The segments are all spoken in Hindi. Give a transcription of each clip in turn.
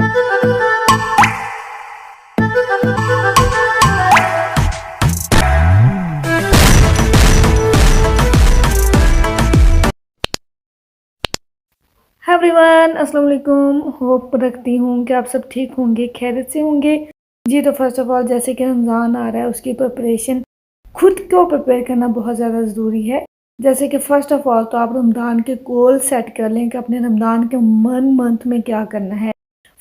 हाय एवरीवन, अस्सलाम वालेकुम। होप रखती हूँ कि आप सब ठीक होंगे, खैरियत से होंगे। जी तो फर्स्ट ऑफ ऑल, जैसे कि रमज़ान आ रहा है, उसकी प्रिपरेशन खुद को प्रिपेयर करना बहुत ज़्यादा ज़रूरी है। जैसे कि फ़र्स्ट ऑफ ऑल तो आप रमज़ान के गोल सेट कर लें कि अपने रमज़ान के मंथ में क्या करना है।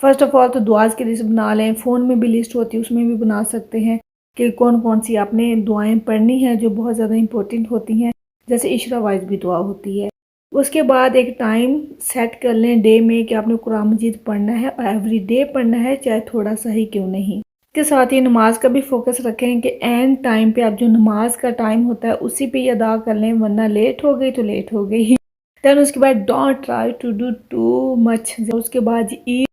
फ़र्स्ट ऑफ ऑल तो दुआज़ की लिस्ट बना लें। फ़ोन में भी लिस्ट होती है, उसमें भी बना सकते हैं कि कौन कौन सी आपने दुआएँ पढ़नी हैं जो बहुत ज़्यादा इंपॉर्टेंट होती हैं। जैसे इशरा वाइज भी दुआ होती है। उसके बाद एक टाइम सेट कर लें डे में कि आपने कुरान मजीद पढ़ना है और एवरी डे पढ़ना है, चाहे थोड़ा सा ही क्यों नहीं। इसके साथ ही नमाज का भी फोकस रखें कि एंड टाइम पे आप जो नमाज का टाइम होता है उसी पे ही अदा कर लें, वरना लेट हो गई तो लेट हो गई। दैन उसके बाद don't try to do too much. उसके बाद ईट,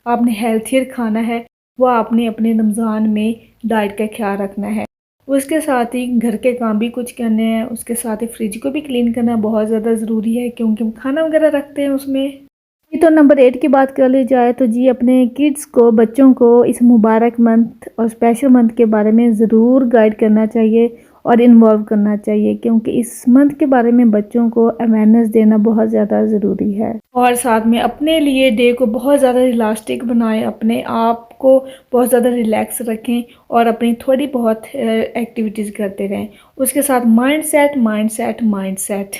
आपने हेल्थियर खाना है, वो आपने अपने रमज़ान में डाइट का ख्याल रखना है। उसके साथ ही घर के काम भी कुछ करने हैं। उसके साथ ही फ्रिज को भी क्लीन करना बहुत ज़्यादा ज़रूरी है, क्योंकि हम खाना वगैरह रखते हैं उसमें। ये तो नंबर 8 की बात कर ली जाए तो जी, अपने किड्स को, बच्चों को इस मुबारक मंथ और स्पेशल मंथ के बारे में ज़रूर गाइड करना चाहिए और इन्वॉल्व करना चाहिए, क्योंकि इस मंथ के बारे में बच्चों को अवेयरनेस देना बहुत ज़्यादा ज़रूरी है। और साथ में अपने लिए डे को बहुत ज़्यादा रिलैक्स्टिक बनाएं, अपने आप को बहुत ज़्यादा रिलैक्स रखें और अपनी थोड़ी बहुत एक्टिविटीज़ करते रहें। उसके साथ mind set mind set mind set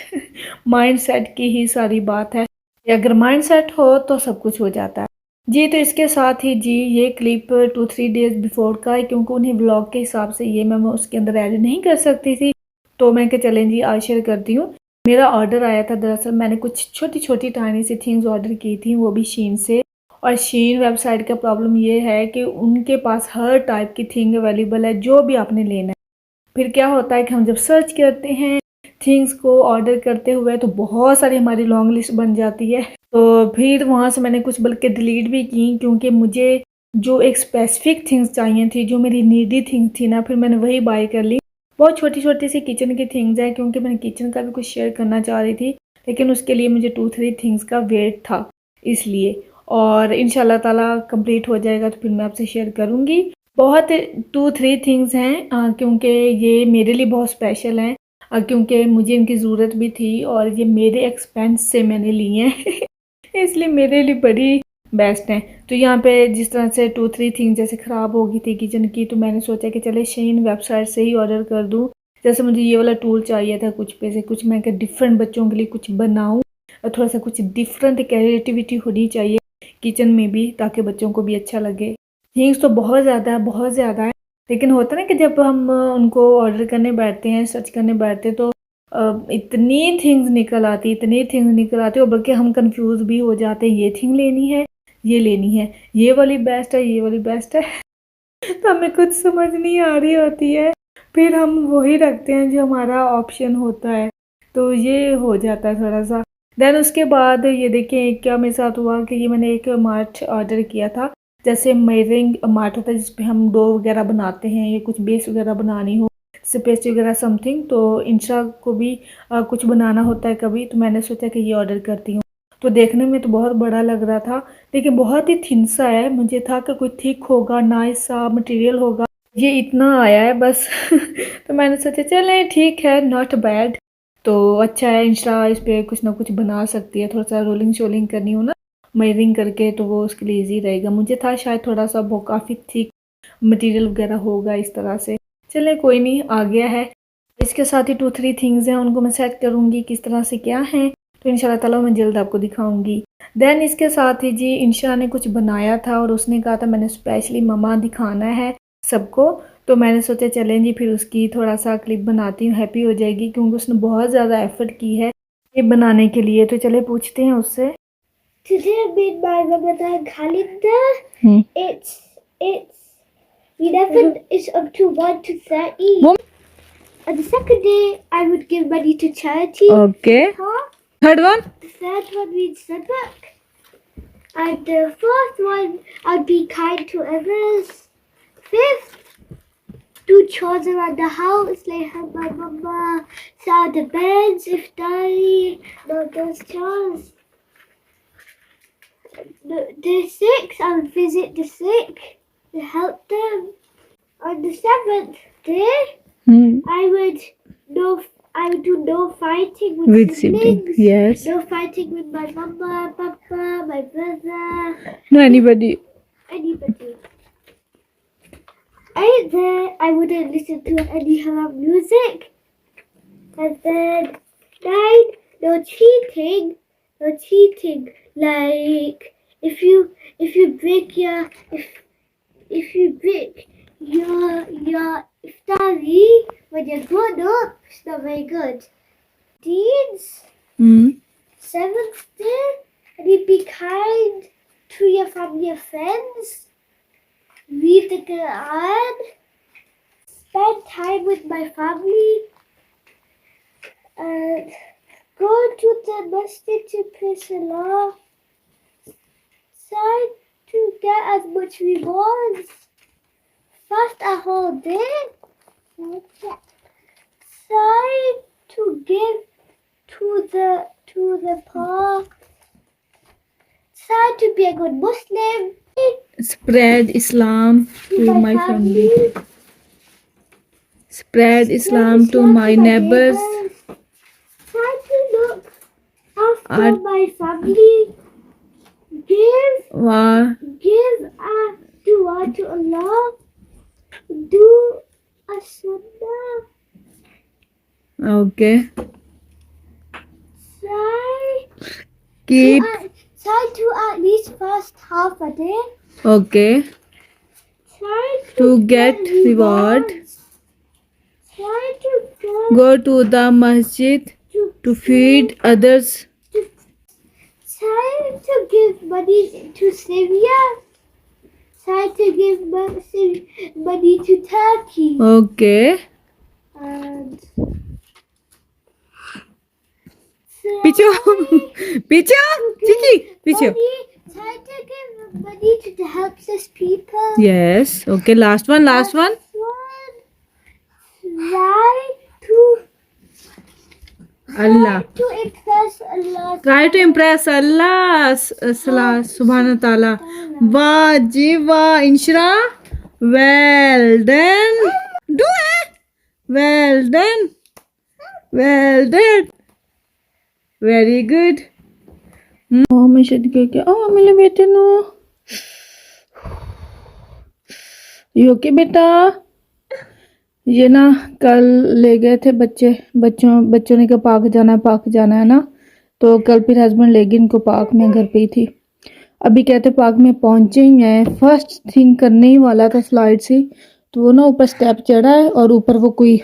mind set की ही सारी बात है। अगर माइंड सेट हो तो सब कुछ हो जाता है। जी तो इसके साथ ही जी, ये क्लिप 2-3 डेज़ बिफोर का है, क्योंकि उन्हें व्लॉग के हिसाब से ये मैं उसके अंदर ऐड नहीं कर सकती थी, तो मैं क्या, चलें जी आज शेयर करती हूँ। मेरा ऑर्डर आया था, दरअसल मैंने कुछ छोटी छोटी टाइनी सी थिंग्स ऑर्डर की थी, वो भी शीन से। और शीन वेबसाइट का प्रॉब्लम ये है कि उनके पास हर टाइप की थिंग अवेलेबल है, जो भी आपने लेना है। फिर क्या होता है कि हम जब सर्च करते हैं थिंग्स को ऑर्डर करते हुए, तो बहुत सारी हमारी लॉन्ग लिस्ट बन जाती है। तो फिर वहाँ से मैंने कुछ बल्कि डिलीट भी की, क्योंकि मुझे जो एक स्पेसिफिक थिंग्स चाहिए थी, जो मेरी नीडी थिंग्स थी ना, फिर मैंने वही बाय कर ली। बहुत छोटी छोटी सी किचन की थिंग्स हैं, क्योंकि मैंने किचन का भी कुछ शेयर करना चाह रही थी, लेकिन उसके लिए मुझे 2-3 थिंग्स का वेट था, इसलिए। और इंशाल्लाह ताला कंप्लीट हो जाएगा तो फिर मैं आपसे शेयर करूँगी। बहुत 2-3 थिंग्स हैं, क्योंकि ये मेरे लिए बहुत स्पेशल हैं, क्योंकि मुझे इनकी ज़रूरत भी थी और ये मेरे एक्सपेंस से मैंने लिए हैं इसलिए मेरे लिए बड़ी बेस्ट हैं। तो यहाँ पे जिस तरह से 2-3 थिंग्स जैसे ख़राब हो गई थी किचन की, तो मैंने सोचा कि चले शेन वेबसाइट से ही ऑर्डर कर दूँ। जैसे मुझे ये वाला टूल चाहिए था कुछ पे से कुछ, मैं डिफरेंट बच्चों के लिए कुछ बनाऊँ और थोड़ा सा कुछ डिफरेंट क्रिएटिविटी होनी चाहिए किचन में भी, ताकि बच्चों को भी अच्छा लगे। थिंग्स तो बहुत ज़्यादा है, लेकिन होता है ना कि जब हम उनको ऑर्डर करने बैठते हैं, सर्च करने बैठते हैं, तो इतनी थिंग्स निकल आती है, और बल्कि हम कंफ्यूज भी हो जाते हैं, ये थिंग लेनी है, ये लेनी है, ये वाली बेस्ट है, ये वाली बेस्ट है तो हमें कुछ समझ नहीं आ रही होती है, फिर हम वही रखते हैं जो हमारा ऑप्शन होता है, तो ये हो जाता है थोड़ा सा। देन उसके बाद ये देखिए क्या मेरे साथ हुआ कि ये मैंने एक मार्ट ऑर्डर किया था। जैसे मेयरिंग मार्ट होता है जिसपे हम डो वगैरह बनाते हैं या कुछ बेस वगैरह बनानी हो, जैसे पेस्ट्री वगैरह समथिंग, तो इंशा को भी कुछ बनाना होता है कभी, तो मैंने सोचा कि ये ऑर्डर करती हूँ। तो देखने में तो बहुत बड़ा लग रहा था, लेकिन बहुत ही थिन सा है। मुझे था कि कोई थिक होगा, नाइस सा मटेरियल होगा, ये इतना आया है बस तो मैंने सोचा चलें ठीक है, नॉट बैड, तो अच्छा है। इंस्टा इस पर कुछ ना कुछ बना सकती है, थोड़ा सा रोलिंग शोलिंग करनी हो ना मेयरिंग करके, तो वो उसके लिए ईजी रहेगा। मुझे था शायद थोड़ा सा वो काफ़ी थिक मटेरियल वगैरह होगा इस तरह से। चलें कोई नहीं, आ गया है। इसके साथ ही 2-3 थिंग्स हैं, उनको मैं सेट करूँगी किस तरह से क्या हैं, तो इंशाल्लाह ताला मैं जल्द आपको दिखाऊंगी। देन इसके साथ ही जी, इंशा ने कुछ बनाया था और उसने कहा था मैंने स्पेशली ममा दिखाना है सबको, तो मैंने सोचा चलें जी फिर उसकी थोड़ा सा क्लिप बनाती हूँ, हैप्पी हो जाएगी, क्योंकि उसने बहुत ज़्यादा एफर्ट की है ये बनाने के लिए। तो चले पूछते हैं उससे। Today I made my Ramadan calendar. It's 11 is up to 1 to 30. On the second day, I would give money to charity. Okay. Third one? The third one reads Sadaq. And the fourth one, I'd be kind to others. Fifth, do chores around the house, like help my mama sound the beds if dirty, all those chores. the sick, I'll visit the sick to help them. On the 7th day, I would do no fighting with siblings. Yes. No fighting with my mama, papa, my brother, No, anybody. anybody. And then I wouldn't listen to any haram music. And then 9, no cheating. No cheating. Like if you break if you break your iftari when you're grown up, it's not very good. Deeds. 7th day, and you be kind to your family and friends. Read the Quran. Spend time with my family. And go to the masjid to pray salah. Try to get as much rewards. Fast a whole day. Try to give to the poor. Try to be a good Muslim. Spread Islam to my family. Spread Islam to my neighbors. Try to look after my family. Give a dua to Allah. Do a sunnah. Okay. Try to at least fast half a day. Okay. Try To get reward. Try to Go to the masjid to feed others. Try to give money to Syria. Try to give money to Turkey. Okay. And Pichu. Pichu. Chiki. Pichu. Try to give money to the helpless people. Yes. Okay. Last one. Try Allah. to impress Allah. Try to impress Allah. Subhanahu wa ta'ala. Wah, ji, wah. Inshra. Well done. Do it. Well done. Well done. Very good. मैं शद के मेरे बेटे नो ये ओके बेटा ये ना कल ले गए थे बच्चों ने कहा पार्क जाना है ना, तो कल फिर हस्बैंड ले गए इनको पार्क में। घर पे ही थी, अभी कहते पार्क में पहुंचे ही हैं। फर्स्ट थिंग करने ही वाला था स्लाइड से, तो वो ना ऊपर स्टेप चढ़ा है और ऊपर वो कोई,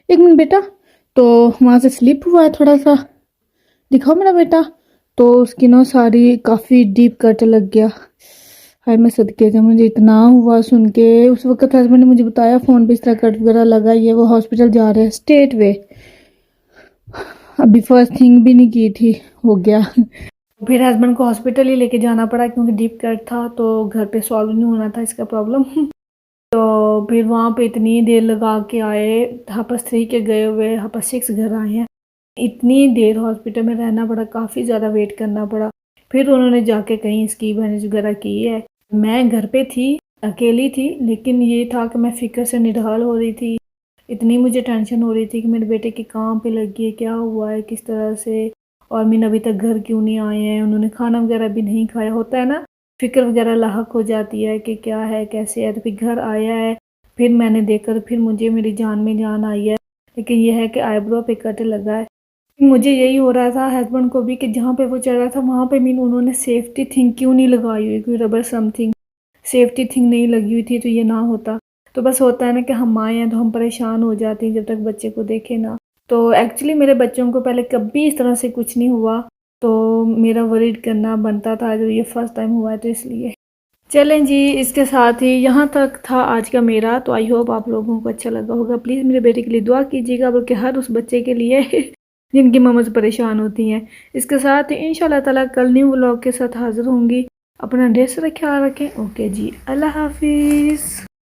एक मिनट बेटा, तो वहाँ से स्लिप हुआ है थोड़ा सा, दिखाओ मेरा बेटा, तो उसकी ना सारी काफ़ी डीप कट लग गया। हाय मैं सदके थे, मुझे इतना हुआ सुन के। उस वक्त हस्बैंड ने मुझे बताया फ़ोन पे इस तरह कट वगैरह लगा, ये वो हॉस्पिटल जा रहे हैं स्ट्रेट वे। अभी फर्स्ट थिंग भी नहीं की थी, हो गया। फिर हस्बैंड को हॉस्पिटल ही लेके जाना पड़ा क्योंकि डीप कट था, तो घर पे सॉल्व नहीं होना था इसका प्रॉब्लम। तो फिर वहाँ पे इतनी देर लगा के आए, 3:30 के गए हुए 6:30 घर आए हैं। इतनी देर हॉस्पिटल में रहना पड़ा, काफ़ी ज़्यादा वेट करना पड़ा। फिर उन्होंने जाके कहीं इसकी मैनेज वगैरह की है। मैं घर पे थी, अकेली थी, लेकिन ये था कि मैं फ़िक्र से निढाल हो रही थी। इतनी मुझे टेंशन हो रही थी कि मेरे बेटे की कहाँ पे लगी है, क्या हुआ है, किस तरह से, और मीन अभी तक घर क्यों नहीं आए हैं, उन्होंने खाना वगैरह भी नहीं खाया। होता है ना, फ़िक्र वगैरह लाहक हो जाती है कि क्या है, कैसे है। तो फिर घर आया है, फिर मैंने देखकर फिर मुझे मेरी जान में जान आई है। लेकिन यह है कि आईब्रो पे कट लगा है। मुझे यही हो रहा था, हस्बैंड को भी, कि जहाँ पे वो चढ़ा था वहाँ पे मीन उन्होंने सेफ्टी थिंग क्यों नहीं लगाई हुई, कोई रबर समथिंग सेफ्टी थिंग नहीं लगी हुई थी, तो ये ना होता। तो बस होता है ना कि हम आए हैं तो हम परेशान हो जाते हैं जब तक बच्चे को देखे ना। तो एक्चुअली मेरे बच्चों को पहले कभी इस तरह से कुछ नहीं हुआ, तो मेरा वरीड करना बनता था, जो ये फर्स्ट टाइम हुआ है तो इसलिए। चलें जी, इसके साथ ही यहाँ तक था आज का मेरा। तो आई होप आप लोगों को अच्छा लगा होगा। प्लीज़ मेरे बेटे के लिए दुआ कीजिएगा, बल्कि हर उस बच्चे के लिए जिनकी मम्मा परेशान होती हैं। इसके साथ ही इंशाल्लाह ताला कल न्यू व्लॉग के साथ हाज़िर होंगी। अपना ढेर सारा ख्याल रखें। ओके जी, अल्लाह हाफिज़।